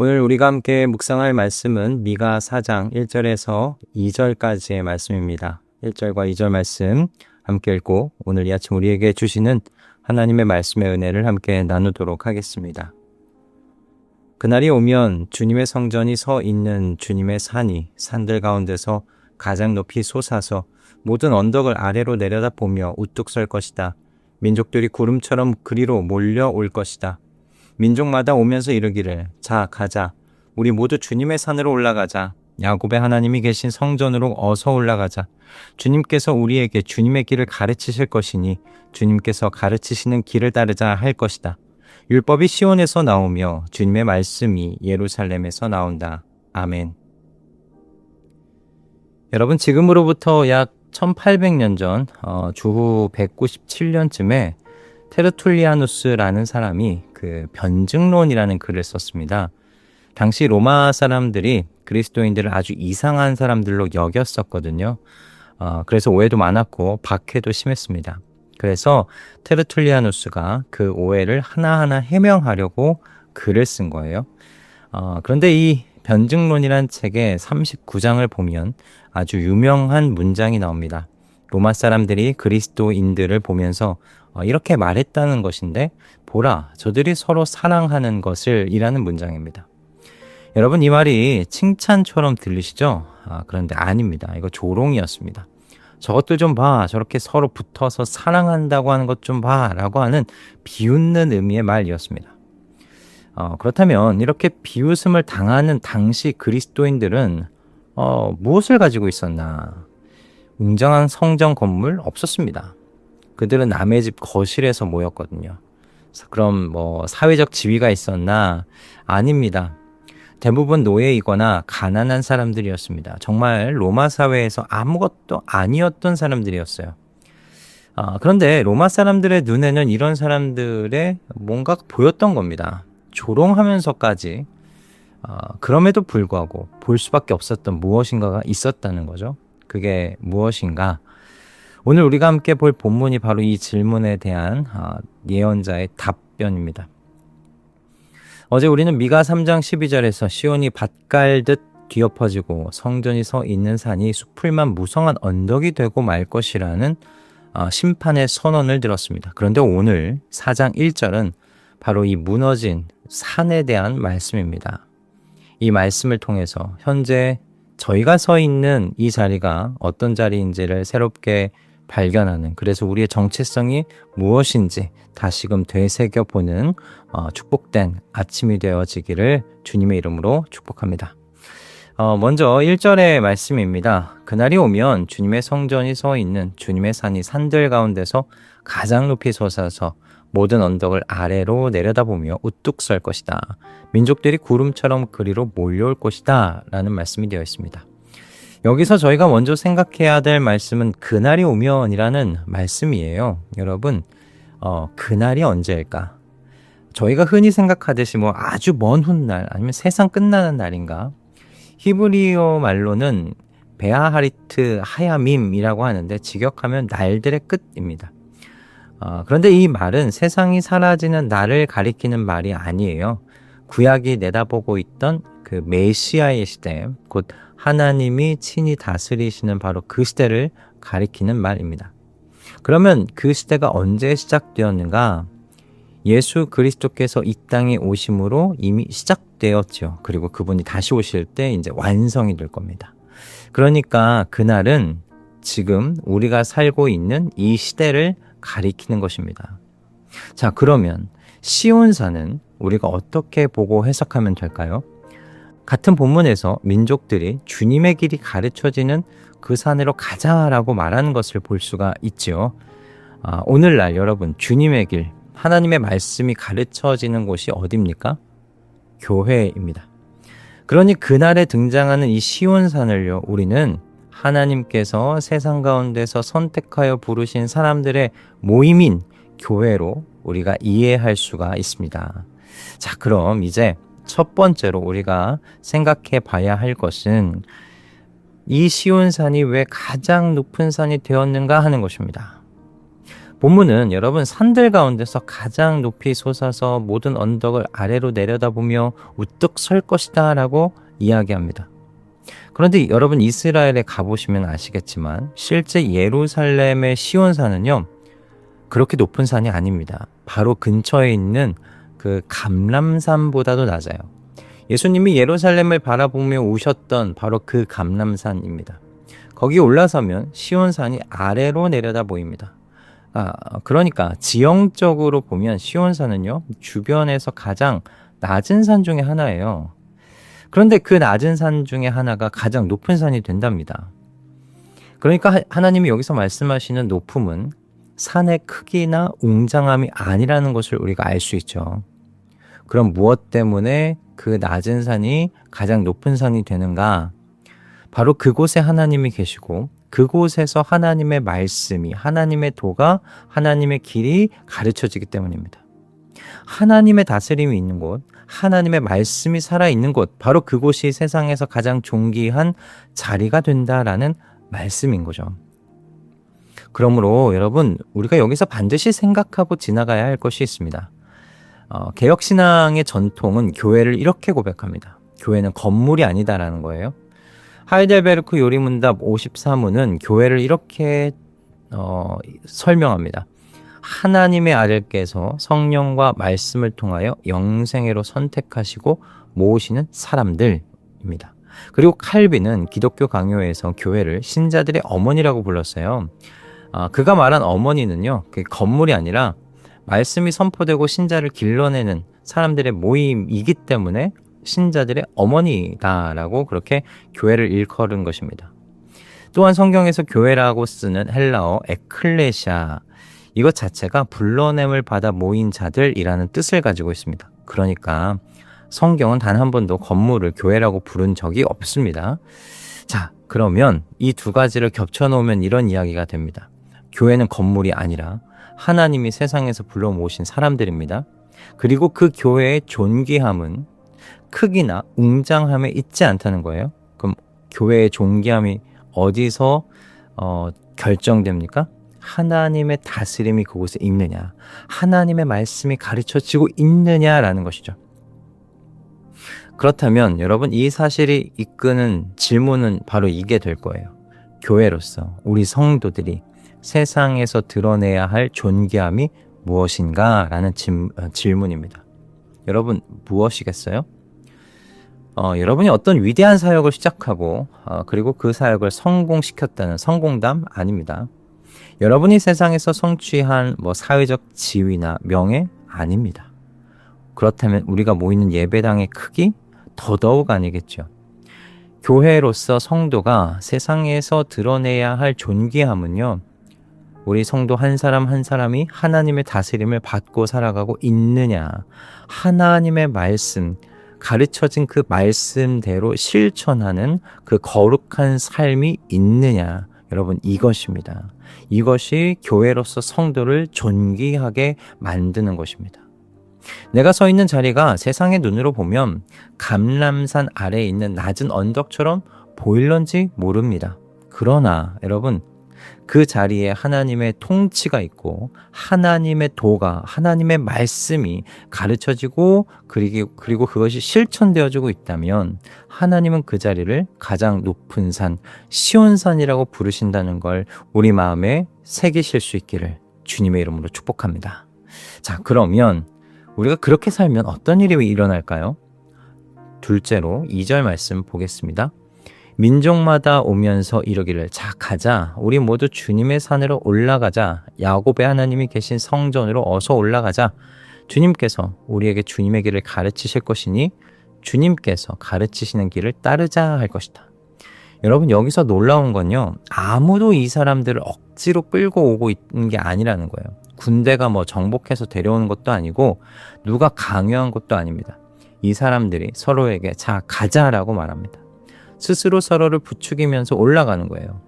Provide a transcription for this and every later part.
오늘 우리가 함께 묵상할 말씀은 미가 4장 1절에서 2절까지의 말씀입니다. 1절과 2절 말씀 함께 읽고 오늘 이 아침 우리에게 주시는 하나님의 말씀의 은혜를 함께 나누도록 하겠습니다. 그날이 오면 주님의 성전이 서 있는 주님의 산이 산들 가운데서 가장 높이 솟아서 모든 언덕을 아래로 내려다보며 우뚝 설 것이다. 민족들이 구름처럼 그리로 몰려올 것이다. 민족마다 오면서 이르기를 자 가자 우리 모두 주님의 산으로 올라가자. 야곱의 하나님이 계신 성전으로 어서 올라가자. 주님께서 우리에게 주님의 길을 가르치실 것이니 주님께서 가르치시는 길을 따르자 할 것이다. 율법이 시온에서 나오며 주님의 말씀이 예루살렘에서 나온다. 아멘. 여러분, 지금으로부터 약 1800년 전 주후 197년쯤에 테르툴리아누스라는 사람이 그 변증론이라는 글을 썼습니다. 당시 로마 사람들이 그리스도인들을 아주 이상한 사람들로 여겼었거든요. 그래서 오해도 많았고 박해도 심했습니다. 그래서 테르툴리아누스가 그 오해를 하나하나 해명하려고 글을 쓴 거예요. 그런데 이 변증론이란 책의 39장을 보면 아주 유명한 문장이 나옵니다. 로마 사람들이 그리스도인들을 보면서 이렇게 말했다는 것인데 보라 저들이 서로 사랑하는 것을 이라는 문장입니다. 여러분, 이 말이 칭찬처럼 들리시죠? 그런데 아닙니다. 이거 조롱이었습니다. 저것들 좀 봐, 저렇게 서로 붙어서 사랑한다고 하는 것 좀 봐 라고 하는 비웃는 의미의 말이었습니다. 그렇다면 이렇게 비웃음을 당하는 당시 그리스도인들은 무엇을 가지고 있었나? 웅장한 성전 건물 없었습니다. 그들은 남의 집 거실에서 모였거든요. 그럼 사회적 지위가 있었나? 아닙니다. 대부분 노예이거나 가난한 사람들이었습니다. 정말 로마 사회에서 아무것도 아니었던 사람들이었어요. 그런데 로마 사람들의 눈에는 이런 사람들의 뭔가 보였던 겁니다. 조롱하면서까지 그럼에도 불구하고 볼 수밖에 없었던 무엇인가가 있었다는 거죠. 그게 무엇인가? 오늘 우리가 함께 볼 본문이 바로 이 질문에 대한 예언자의 답변입니다. 어제 우리는 미가 3장 12절에서 시온이 밭갈듯 뒤엎어지고 성전이 서 있는 산이 숲풀만 무성한 언덕이 되고 말 것이라는 심판의 선언을 들었습니다. 그런데 오늘 4장 1절은 바로 이 무너진 산에 대한 말씀입니다. 이 말씀을 통해서 현재 저희가 서 있는 이 자리가 어떤 자리인지를 새롭게 발견하는, 그래서 우리의 정체성이 무엇인지 다시금 되새겨보는 축복된 아침이 되어지기를 주님의 이름으로 축복합니다. 먼저 1절의 말씀입니다. 그날이 오면 주님의 성전이 서 있는 주님의 산이 산들 가운데서 가장 높이 솟아서 모든 언덕을 아래로 내려다보며 우뚝 설 것이다. 민족들이 구름처럼 그리로 몰려올 것이다 라는 말씀이 되어 있습니다. 여기서 저희가 먼저 생각해야 될 말씀은 그날이 오면이라는 말씀이에요. 여러분, 그날이 언제일까? 저희가 흔히 생각하듯이 아주 먼 훗날 아니면 세상 끝나는 날인가? 히브리어 말로는 베아하리트 하야밈이라고 하는데 직역하면 날들의 끝입니다. 그런데 이 말은 세상이 사라지는 날을 가리키는 말이 아니에요. 구약이 내다보고 있던 그 메시아의 시대, 곧 하나님이 친히 다스리시는 바로 그 시대를 가리키는 말입니다. 그러면 그 시대가 언제 시작되었는가? 예수 그리스도께서 이 땅에 오심으로 이미 시작되었죠. 그리고 그분이 다시 오실 때 이제 완성이 될 겁니다. 그러니까 그날은 지금 우리가 살고 있는 이 시대를 가리키는 것입니다. 자, 그러면 시온산은 우리가 어떻게 보고 해석하면 될까요? 같은 본문에서 민족들이 주님의 길이 가르쳐지는 그 산으로 가자라고 말하는 것을 볼 수가 있지요. 오늘날 여러분, 주님의 길, 하나님의 말씀이 가르쳐지는 곳이 어디입니까? 교회입니다. 그러니 그날에 등장하는 이 시온산을요, 우리는 하나님께서 세상 가운데서 선택하여 부르신 사람들의 모임인 교회로 우리가 이해할 수가 있습니다. 자, 그럼 이제 첫 번째로 우리가 생각해 봐야 할 것은 이 시온산이 왜 가장 높은 산이 되었는가 하는 것입니다. 본문은 여러분 산들 가운데서 가장 높이 솟아서 모든 언덕을 아래로 내려다보며 우뚝 설 것이다 라고 이야기합니다. 그런데 여러분 이스라엘에 가보시면 아시겠지만 실제 예루살렘의 시온산은요 그렇게 높은 산이 아닙니다. 바로 근처에 있는 그 감람산보다도 낮아요. 예수님이 예루살렘을 바라보며 오셨던 바로 그 감람산입니다. 거기 올라서면 시온산이 아래로 내려다 보입니다. 그러니까 지형적으로 보면 시온산은요 주변에서 가장 낮은 산 중에 하나예요. 그런데 그 낮은 산 중에 하나가 가장 높은 산이 된답니다. 그러니까 하나님이 여기서 말씀하시는 높음은 산의 크기나 웅장함이 아니라는 것을 우리가 알 수 있죠. 그럼 무엇 때문에 그 낮은 산이 가장 높은 산이 되는가? 바로 그곳에 하나님이 계시고 그곳에서 하나님의 말씀이, 하나님의 도가, 하나님의 길이 가르쳐지기 때문입니다. 하나님의 다스림이 있는 곳, 하나님의 말씀이 살아있는 곳, 바로 그곳이 세상에서 가장 존귀한 자리가 된다라는 말씀인 거죠. 그러므로 여러분, 우리가 여기서 반드시 생각하고 지나가야 할 것이 있습니다. 개혁신앙의 전통은 교회를 이렇게 고백합니다. 교회는 건물이 아니다라는 거예요. 하이델베르크 요리문답 53호는 교회를 이렇게 설명합니다. 하나님의 아들께서 성령과 말씀을 통하여 영생애로 선택하시고 모으시는 사람들입니다. 그리고 칼빈은 기독교 강요에서 교회를 신자들의 어머니라고 불렀어요. 그가 말한 어머니는요, 그 건물이 아니라 말씀이 선포되고 신자를 길러내는 사람들의 모임이기 때문에 신자들의 어머니다라고 그렇게 교회를 일컬은 것입니다. 또한 성경에서 교회라고 쓰는 헬라어 에클레시아, 이것 자체가 불러냄을 받아 모인 자들이라는 뜻을 가지고 있습니다. 그러니까 성경은 단 한 번도 건물을 교회라고 부른 적이 없습니다. 자, 그러면 이 두 가지를 겹쳐놓으면 이런 이야기가 됩니다. 교회는 건물이 아니라 하나님이 세상에서 불러 모으신 사람들입니다. 그리고 그 교회의 존귀함은 크기나 웅장함에 있지 않다는 거예요. 그럼 교회의 존귀함이 어디서 결정됩니까? 하나님의 다스림이 그곳에 있느냐, 하나님의 말씀이 가르쳐지고 있느냐라는 것이죠. 그렇다면 여러분, 이 사실이 이끄는 질문은 바로 이게 될 거예요. 교회로서 우리 성도들이 세상에서 드러내야 할 존귀함이 무엇인가? 라는 질문입니다. 여러분, 무엇이겠어요? 여러분이 어떤 위대한 사역을 시작하고 그리고 그 사역을 성공시켰다는 성공담 아닙니다. 여러분이 세상에서 성취한 사회적 지위나 명예 아닙니다. 그렇다면 우리가 모이는 예배당의 크기 더더욱 아니겠죠. 교회로서 성도가 세상에서 드러내야 할 존귀함은요, 우리 성도 한 사람 한 사람이 하나님의 다스림을 받고 살아가고 있느냐, 하나님의 말씀, 가르쳐진 그 말씀대로 실천하는 그 거룩한 삶이 있느냐, 여러분, 이것입니다. 이것이 교회로서 성도를 존귀하게 만드는 것입니다. 내가 서 있는 자리가 세상의 눈으로 보면 감람산 아래에 있는 낮은 언덕처럼 보일런지 모릅니다. 그러나 여러분, 그 자리에 하나님의 통치가 있고 하나님의 도가, 하나님의 말씀이 가르쳐지고 그리고 그것이 실천되어지고 있다면 하나님은 그 자리를 가장 높은 산, 시온산이라고 부르신다는 걸 우리 마음에 새기실 수 있기를 주님의 이름으로 축복합니다. 자, 그러면 우리가 그렇게 살면 어떤 일이 일어날까요? 둘째로 2절 말씀 보겠습니다. 민족마다 오면서 이르기를, 자 가자, 우리 모두 주님의 산으로 올라가자, 야곱의 하나님이 계신 성전으로 어서 올라가자. 주님께서 우리에게 주님의 길을 가르치실 것이니 주님께서 가르치시는 길을 따르자 할 것이다. 여러분, 여기서 놀라운 건요, 아무도 이 사람들을 억지로 끌고 오고 있는 게 아니라는 거예요. 군대가 정복해서 데려오는 것도 아니고 누가 강요한 것도 아닙니다. 이 사람들이 서로에게 자 가자라고 말합니다. 스스로 서로를 부추기면서 올라가는 거예요.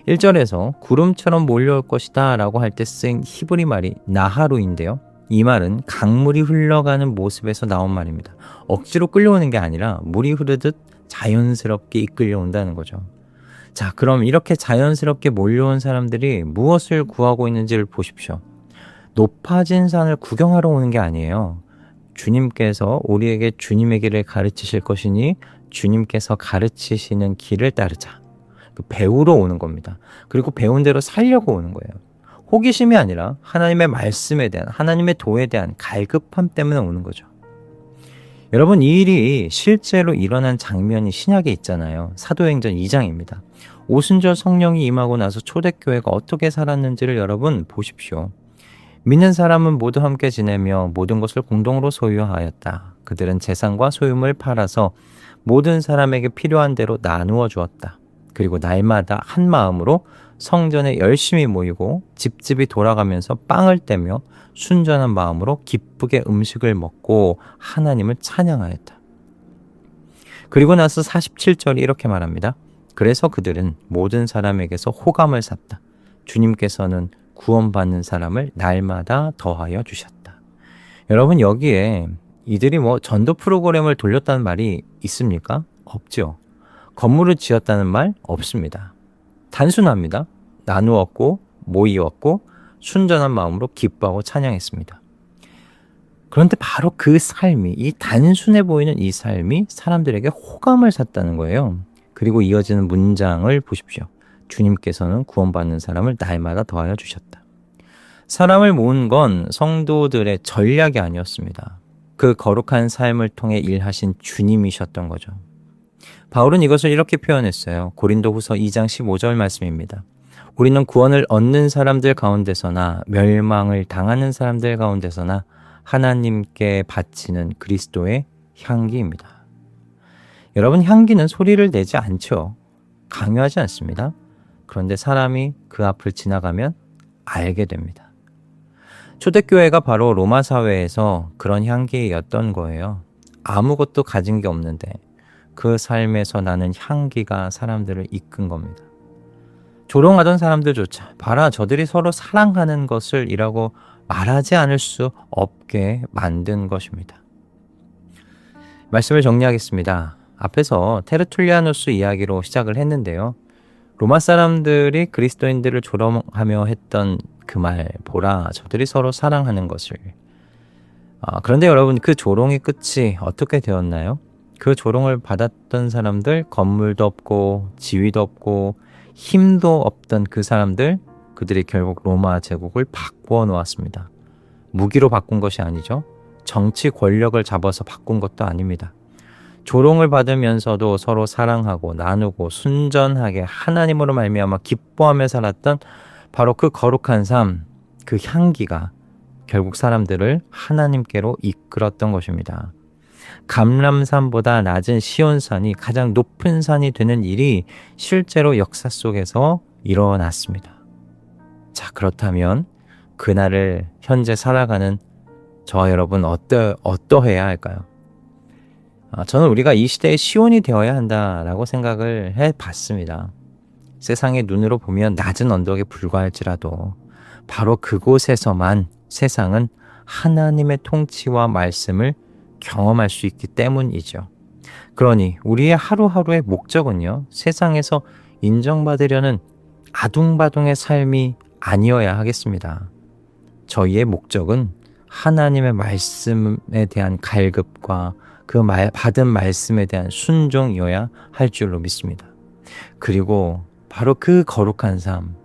1절에서 구름처럼 몰려올 것이다 라고 할 때 쓰인 히브리 말이 나하루인데요. 이 말은 강물이 흘러가는 모습에서 나온 말입니다. 억지로 끌려오는 게 아니라 물이 흐르듯 자연스럽게 이끌려 온다는 거죠. 자, 그럼 이렇게 자연스럽게 몰려온 사람들이 무엇을 구하고 있는지를 보십시오. 높아진 산을 구경하러 오는 게 아니에요. 주님께서 우리에게 주님의 길을 가르치실 것이니 주님께서 가르치시는 길을 따르자. 배우러 오는 겁니다. 그리고 배운 대로 살려고 오는 거예요. 호기심이 아니라 하나님의 말씀에 대한, 하나님의 도에 대한 갈급함 때문에 오는 거죠. 여러분, 이 일이 실제로 일어난 장면이 신약에 있잖아요. 사도행전 2장입니다. 오순절 성령이 임하고 나서 초대교회가 어떻게 살았는지를 여러분 보십시오. 믿는 사람은 모두 함께 지내며 모든 것을 공동으로 소유하였다. 그들은 재산과 소유물 팔아서 모든 사람에게 필요한 대로 나누어 주었다. 그리고 날마다 한 마음으로 성전에 열심히 모이고 집집이 돌아가면서 빵을 떼며 순전한 마음으로 기쁘게 음식을 먹고 하나님을 찬양하였다. 그리고 나서 47절이 이렇게 말합니다. 그래서 그들은 모든 사람에게서 호감을 샀다. 주님께서는 구원받는 사람을 날마다 더하여 주셨다. 여러분, 여기에 이들이 전도 프로그램을 돌렸다는 말이 있습니까? 없죠. 건물을 지었다는 말 없습니다. 단순합니다. 나누었고 모이었고 순전한 마음으로 기뻐하고 찬양했습니다. 그런데 바로 그 삶이, 이 단순해 보이는 이 삶이 사람들에게 호감을 샀다는 거예요. 그리고 이어지는 문장을 보십시오. 주님께서는 구원받는 사람을 날마다 더하여 주셨다. 사람을 모은 건 성도들의 전략이 아니었습니다. 그 거룩한 삶을 통해 일하신 주님이셨던 거죠. 바울은 이것을 이렇게 표현했어요. 고린도후서 2장 15절 말씀입니다. 우리는 구원을 얻는 사람들 가운데서나 멸망을 당하는 사람들 가운데서나 하나님께 바치는 그리스도의 향기입니다. 여러분, 향기는 소리를 내지 않죠. 강요하지 않습니다. 그런데 사람이 그 앞을 지나가면 알게 됩니다. 초대교회가 바로 로마 사회에서 그런 향기였던 거예요. 아무것도 가진 게 없는데 그 삶에서 나는 향기가 사람들을 이끈 겁니다. 조롱하던 사람들조차 봐라, 저들이 서로 사랑하는 것을 이라고 말하지 않을 수 없게 만든 것입니다. 말씀을 정리하겠습니다. 앞에서 테르툴리아누스 이야기로 시작을 했는데요. 로마 사람들이 그리스도인들을 조롱하며 했던 그 말, 보라, 저들이 서로 사랑하는 것을. 그런데 여러분, 그 조롱의 끝이 어떻게 되었나요? 그 조롱을 받았던 사람들, 건물도 없고 지위도 없고 힘도 없던 그 사람들, 그들이 결국 로마 제국을 바꾸어 놓았습니다. 무기로 바꾼 것이 아니죠. 정치 권력을 잡아서 바꾼 것도 아닙니다. 조롱을 받으면서도 서로 사랑하고 나누고 순전하게 하나님으로 말미암아 기뻐하며 살았던 바로 그 거룩한 삶, 그 향기가 결국 사람들을 하나님께로 이끌었던 것입니다. 감람산보다 낮은 시온산이 가장 높은 산이 되는 일이 실제로 역사 속에서 일어났습니다. 자, 그렇다면 그날을 현재 살아가는 저와 여러분 어떠해야 할까요? 저는 우리가 이 시대의 시온이 되어야 한다라고 생각을 해봤습니다. 세상의 눈으로 보면 낮은 언덕에 불과할지라도 바로 그곳에서만 세상은 하나님의 통치와 말씀을 경험할 수 있기 때문이죠. 그러니 우리의 하루하루의 목적은요, 세상에서 인정받으려는 아둥바둥의 삶이 아니어야 하겠습니다. 저희의 목적은 하나님의 말씀에 대한 갈급과 그 받은 말씀에 대한 순종이어야 할 줄로 믿습니다. 그리고 바로 그 거룩한 삶,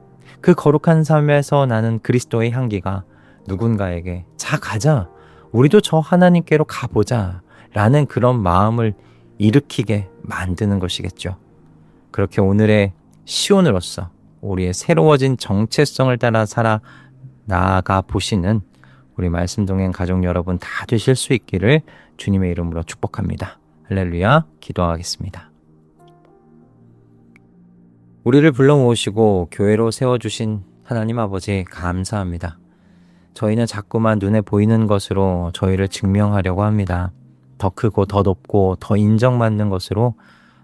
그 거룩한 삶에서 나는 그리스도의 향기가 누군가에게 자, 가자, 우리도 저 하나님께로 가보자 라는 그런 마음을 일으키게 만드는 것이겠죠. 그렇게 오늘의 시온으로서 우리의 새로워진 정체성을 따라 살아 나아가 보시는 우리 말씀동행 가족 여러분 다 되실 수 있기를 주님의 이름으로 축복합니다. 할렐루야. 기도하겠습니다. 우리를 불러 모으시고 교회로 세워주신 하나님 아버지 감사합니다. 저희는 자꾸만 눈에 보이는 것으로 저희를 증명하려고 합니다. 더 크고 더 높고 더 인정받는 것으로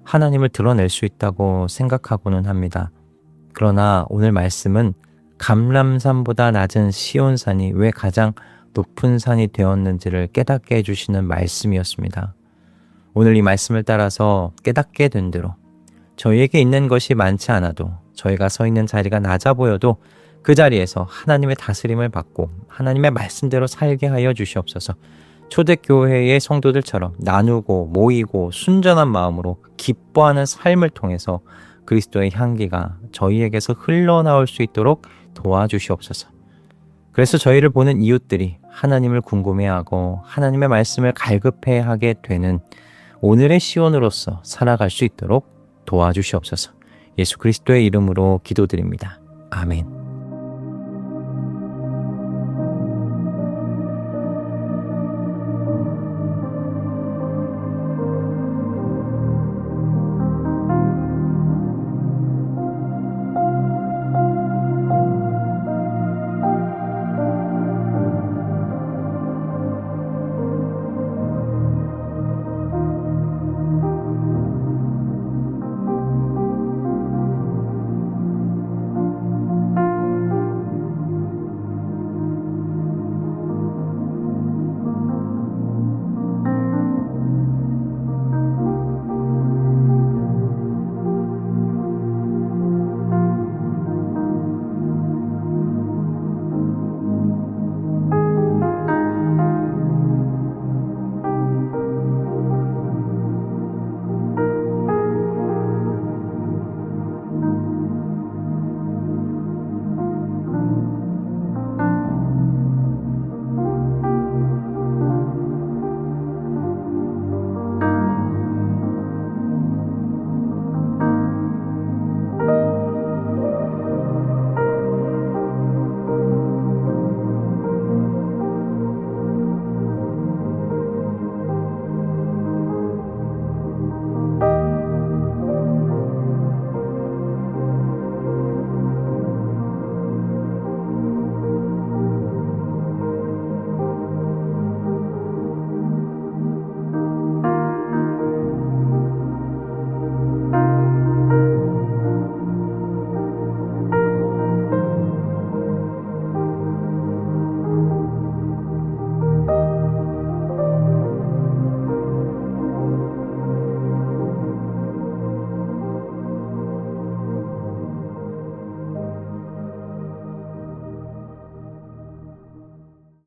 하나님을 드러낼 수 있다고 생각하고는 합니다. 그러나 오늘 말씀은 감람산보다 낮은 시온산이 왜 가장 높은 산이 되었는지를 깨닫게 해주시는 말씀이었습니다. 오늘 이 말씀을 따라서 깨닫게 된 대로 저희에게 있는 것이 많지 않아도 저희가 서 있는 자리가 낮아 보여도 그 자리에서 하나님의 다스림을 받고 하나님의 말씀대로 살게 하여 주시옵소서. 초대교회의 성도들처럼 나누고 모이고 순전한 마음으로 기뻐하는 삶을 통해서 그리스도의 향기가 저희에게서 흘러나올 수 있도록 도와주시옵소서. 그래서 저희를 보는 이웃들이 하나님을 궁금해하고 하나님의 말씀을 갈급해하게 되는 오늘의 시온으로서 살아갈 수 있도록 도와주시옵소서. 예수 그리스도의 이름으로 기도드립니다. 아멘.